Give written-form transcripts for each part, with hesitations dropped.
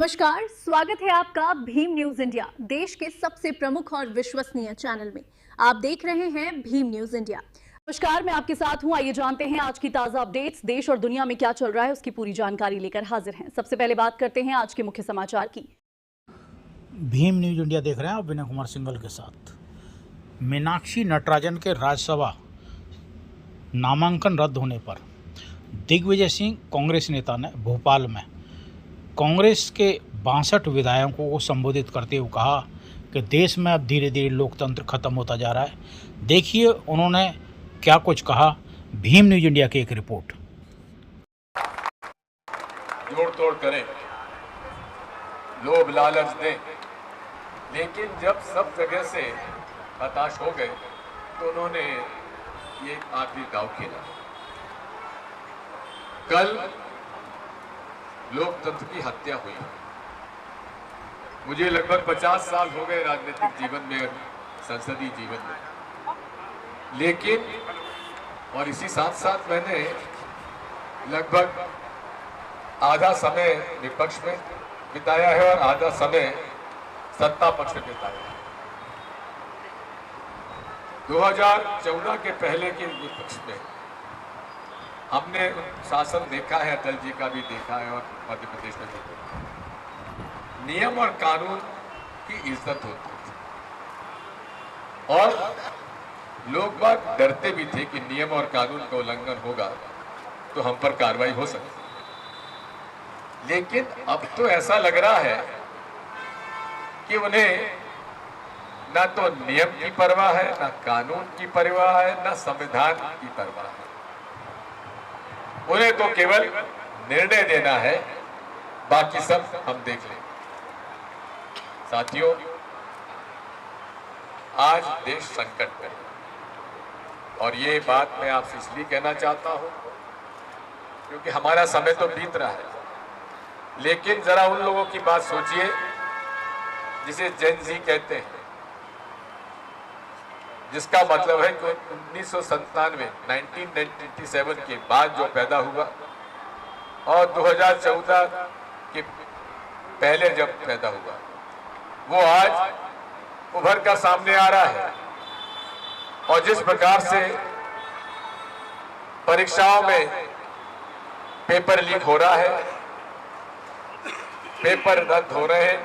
नमस्कार, स्वागत है आपका भीम न्यूज इंडिया, देश के सबसे प्रमुख और विश्वसनीय चैनल में। आप देख रहे हैं भीम न्यूज इंडिया। नमस्कार, मैं आपके साथ हूं। आइए जानते हैं आज की ताजा अपडेट्स। देश और दुनिया में क्या चल रहा है उसकी पूरी जानकारी लेकर हाजिर हैं। सबसे पहले बात करते हैं आज के मुख्य समाचार की। भीम न्यूज इंडिया देख रहे हैं आप विनय कुमार सिंघल के साथ। मीनाक्षी नटराजन के राज्यसभा नामांकन रद्द होने पर दिग्विजय सिंह कांग्रेस नेता ने भोपाल में कांग्रेस के 62 विधायकों को संबोधित करते हुए कहा कि देश में अब धीरे धीरे लोकतंत्र खत्म होता जा रहा है। देखिए उन्होंने क्या कुछ कहा। भीम न्यूज इंडिया की एक रिपोर्ट। जोड़ तोड़ करें, लोभ लालच दें, लेकिन जब सब जगह से हताश हो गए तो उन्होंने ये आखिरी दांव खेला। कल लोकतंत्र की हत्या हुई। मुझे लगभग 50 साल हो गए राजनीतिक जीवन में, संसदीय जीवन में, लेकिन और इसी साथ साथ मैंने लगभग आधा समय विपक्ष में बिताया है और आधा समय सत्ता पक्ष में बिताया है। 2014 के पहले के विपक्ष में हमने शासन देखा है, अटल जी का भी देखा है और मध्य प्रदेश में भी देखा है। नियम और कानून की इज्जत होती थी और लोग बात डरते भी थे कि नियम और कानून का उल्लंघन होगा तो हम पर कार्रवाई हो सकती। लेकिन अब तो ऐसा लग रहा है कि उन्हें ना तो नियम की परवाह है, ना कानून की परवाह है, ना संविधान की परवाह है। उन्हें तो केवल निर्णय देना है, बाकी सब हम देख लेंगे। साथियों, आज देश संकट में है और ये बात मैं आपसे इसलिए कहना चाहता हूं क्योंकि हमारा समय तो बीत रहा है, लेकिन जरा उन लोगों की बात सोचिए जिसे जेन ज़ी कहते हैं, जिसका मतलब है कि 1997 के बाद जो पैदा हुआ और 2014 के पहले जब पैदा हुआ, वो आज उभर कर सामने आ रहा है। और जिस प्रकार से परीक्षाओं में पेपर लीक हो रहा है, पेपर रद्द हो रहे हैं,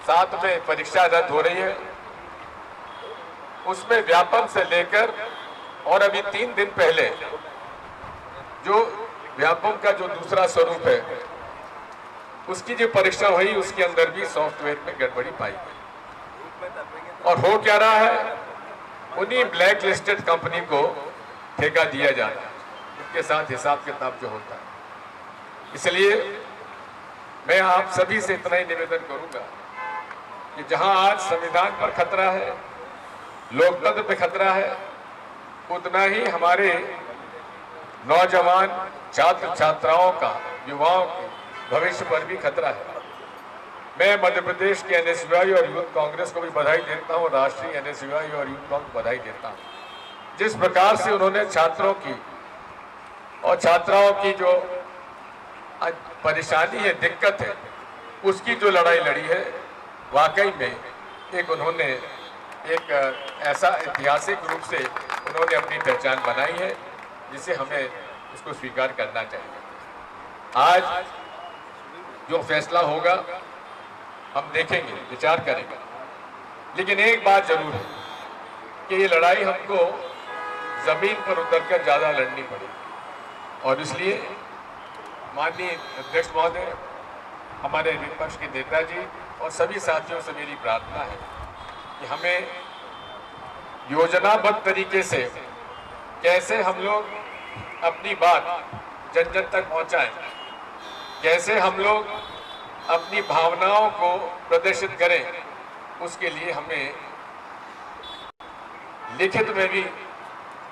साथ में परीक्षा रद्द हो रही है, उसमें व्यापम से लेकर और अभी 3 दिन पहले जो व्यापम का जो दूसरा स्वरूप है उसकी जो परीक्षा हुई, उसके अंदर भी सॉफ्टवेयर में गड़बड़ी पाई गई। और हो क्या रहा है, उन्हीं ब्लैक लिस्टेड कंपनी को ठेका दिया जा रहा है, उनके साथ हिसाब किताब जो होता है। इसलिए मैं आप सभी से इतना ही निवेदन करूंगा कि जहां आज संविधान पर खतरा है, लोकतंत्र पे खतरा है, उतना ही हमारे नौजवान छात्र छात्राओं का, युवाओं के भविष्य पर भी खतरा है। मैं मध्य प्रदेश के एनएसयूआई और यूथ कांग्रेस को भी बधाई देता हूं, राष्ट्रीय एनएसयूआई और यूथ कांग्रेस को बधाई देता हूं। जिस प्रकार से उन्होंने छात्रों की और छात्राओं की जो परेशानी है, दिक्कत है, उसकी जो लड़ाई लड़ी है, वाकई में एक उन्होंने एक ऐसा ऐतिहासिक रूप से उन्होंने अपनी पहचान बनाई है जिसे हमें उसको स्वीकार करना चाहिए। आज जो फैसला होगा हम देखेंगे, विचार करेंगे, लेकिन एक बात जरूर है कि ये लड़ाई हमको जमीन पर उतरकर ज्यादा लड़नी पड़ेगी। और इसलिए माननीय अध्यक्ष महोदय, हमारे विपक्ष के नेताजी और सभी साथियों से मेरी प्रार्थना है कि हमें योजनाबद्ध तरीके से कैसे हम लोग अपनी बात जन जन तक पहुंचाएं, कैसे हम लोग अपनी भावनाओं को प्रदर्शित करें, उसके लिए हमें लिखित में भी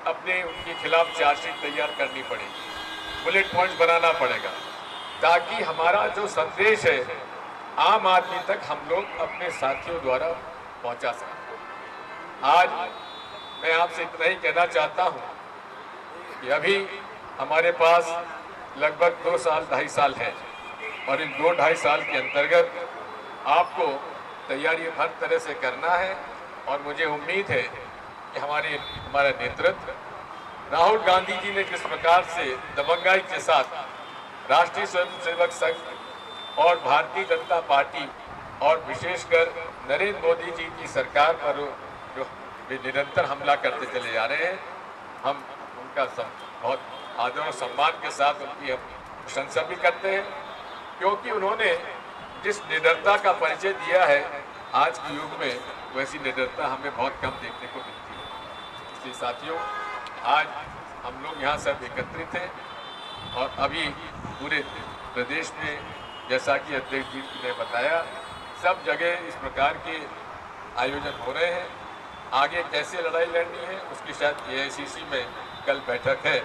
अपने उनके खिलाफ चार्जशीट तैयार करनी पड़ेगी, बुलेट पॉइंट्स बनाना पड़ेगा, ताकि हमारा जो संदेश है आम आदमी तक हम लोग अपने साथियों द्वारा पहुंचा सकें। आज मैं आपसे इतना ही कहना चाहता हूं कि अभी हमारे पास लगभग 2 साल 2.5 साल है और इन 2-2.5 साल के अंतर्गत आपको तैयारी हर तरह से करना है और मुझे उम्मीद है कि हमारा नेतृत्व राहुल गांधी जी ने जिस प्रकार से दबंगाई के साथ राष्ट्रीय स्वयंसेवक संघ और भारतीय जनता पार्टी और विशेषकर नरेंद्र मोदी जी की सरकार पर जो वे निरंतर हमला करते चले जा रहे हैं, हम उनका बहुत आदर और सम्मान के साथ उनकी हम प्रशंसा भी करते हैं, क्योंकि उन्होंने जिस निडरता का परिचय दिया है आज के युग में, वैसी निडरता हमें बहुत कम देखने को मिलती है। इसलिए साथियों, आज हम लोग यहाँ सब एकत्रित हैं और अभी पूरे प्रदेश में, जैसा कि अध्यक्ष जी ने बताया, सब जगह इस प्रकार के आयोजन हो रहे हैं। आगे कैसे लड़ाई लड़नी है उसकी शायद AICC में कल बैठक है,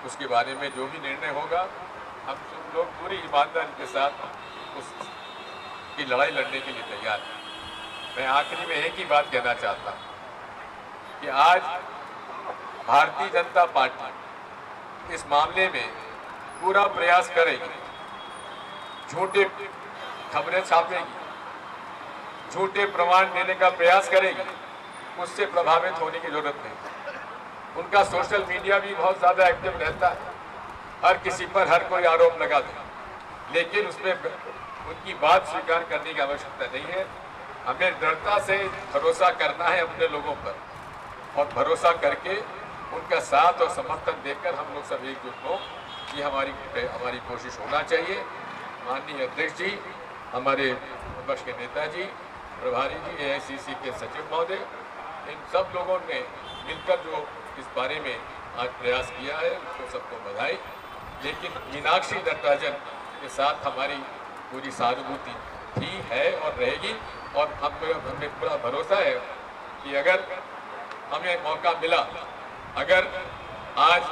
उसके बारे में जो भी निर्णय होगा हम सब लोग पूरी ईमानदारी के साथ उसकी लड़ाई लड़ने के लिए तैयार हैं। मैं आखिरी में एक ही बात कहना चाहता हूँ कि आज भारतीय जनता पार्टी इस मामले में पूरा प्रयास करेगी, झूठे खबरें छापेगी, झूठे प्रमाण देने का प्रयास करेगी, उससे प्रभावित होने की जरूरत नहीं। उनका सोशल मीडिया भी बहुत ज़्यादा एक्टिव रहता है, हर किसी पर हर कोई आरोप लगा दे, लेकिन उसमें उनकी बात स्वीकार करने की आवश्यकता नहीं है। हमें दृढ़ता से भरोसा करना है अपने लोगों पर और भरोसा करके उनका साथ और समर्थन देकर हम लोग सब एकजुट हों, ये हमारी कोशिश होना चाहिए। माननीय अध्यक्ष जी, हमारे विपक्ष के नेता जी, प्रभारी जी, AICC के सचिव महोदय, इन सब लोगों ने मिलकर जो इस बारे में आज प्रयास किया है उसको सबको बधाई। लेकिन मीनाक्षी नटराजन के साथ हमारी पूरी सहानुभूति थी, है और रहेगी और हमें पूरा भरोसा है कि अगर हमें मौका मिला, अगर आज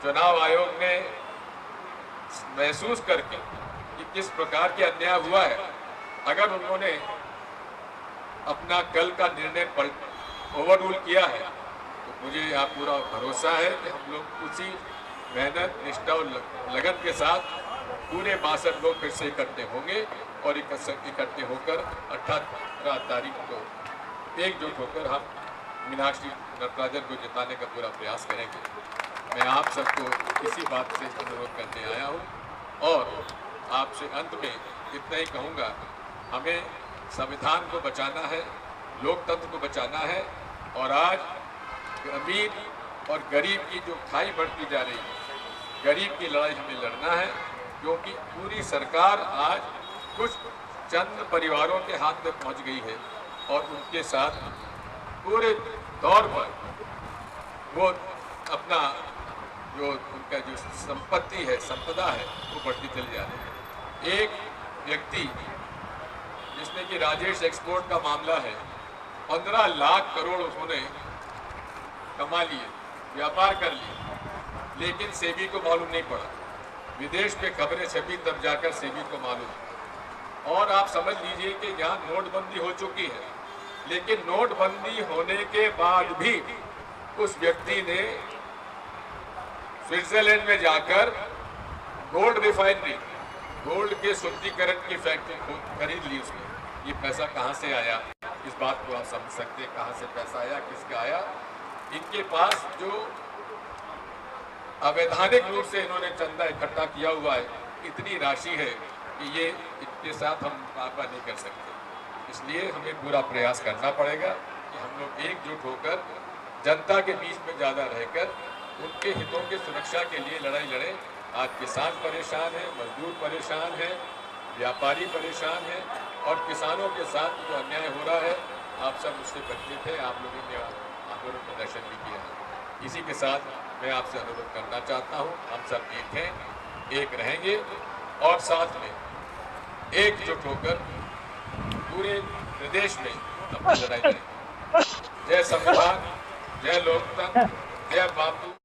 चुनाव आयोग ने महसूस करके कि किस प्रकार के अन्याय हुआ है, अगर उन्होंने अपना कल का निर्णय ओवररूल किया है, तो मुझे यहाँ पूरा भरोसा है कि हम लोग उसी मेहनत, निष्ठा और लगन के साथ पूरे 62 लोग फिर से इकट्ठे होंगे और इकट्ठे होकर 18 तारीख को एकजुट होकर हम मीनाक्षी नटराजन को जिताने का पूरा प्रयास करेंगे। मैं आप सबको इसी बात से अनुरोध करने आया हूँ और आपसे अंत में इतना ही कहूँगा, हमें संविधान को बचाना है, लोकतंत्र को बचाना है और आज अमीर और गरीब की जो खाई बढ़ती जा रही है, गरीब की लड़ाई हमें लड़ना है, क्योंकि पूरी सरकार आज कुछ चंद परिवारों के हाथ में पहुंच गई है और उनके साथ पूरे तौर पर वो अपना जो उनका जो संपत्ति है, संपदा है, वो बढ़ती चली जा रही है। एक व्यक्ति जिसमें कि राजेश एक्सपोर्ट का मामला है, 15 लाख करोड़ उन्होंने कमा लिए, व्यापार कर लिए, लेकिन सेबी को मालूम नहीं पड़ा। विदेश में खबरें छपी तब जाकर सेबी को मालूम। और आप समझ लीजिए कि यहाँ नोटबंदी हो चुकी है, लेकिन नोटबंदी होने के बाद भी उस व्यक्ति ने स्विट्जरलैंड में जाकर गोल्ड रिफाइनरी, गोल्ड के शुद्धिकरण की फैक्ट्री खरीद ली उसने। ये पैसा कहाँ से आया, इस बात को आप समझ सकते हैं, कहाँ से पैसा आया, किसका आया। इनके पास जो अवैधानिक रूप से इन्होंने चंदा इकट्ठा किया हुआ है, इतनी राशि है कि ये इनके साथ हम मुकाबला नहीं कर सकते। इसलिए हमें पूरा प्रयास करना पड़ेगा कि हम लोग एकजुट होकर जनता के बीच में ज़्यादा रहकर उनके हितों की सुरक्षा के लिए लड़ाई लड़ें। आज किसान परेशान है, मजदूर परेशान है, व्यापारी परेशान है और किसानों के साथ जो अन्याय हो रहा है, आप सब उससे परिचित हैं, आप लोगों ने आंदोलन प्रदर्शन भी किया है। इसी के साथ मैं आपसे अनुरोध करना चाहता हूँ, हम सब एक हैं, एक रहेंगे और साथ में एकजुट होकर पूरे प्रदेश में अपनी लड़ाई लड़ेंगे। जय संविधान, जय लोकतंत्र, जय बापू।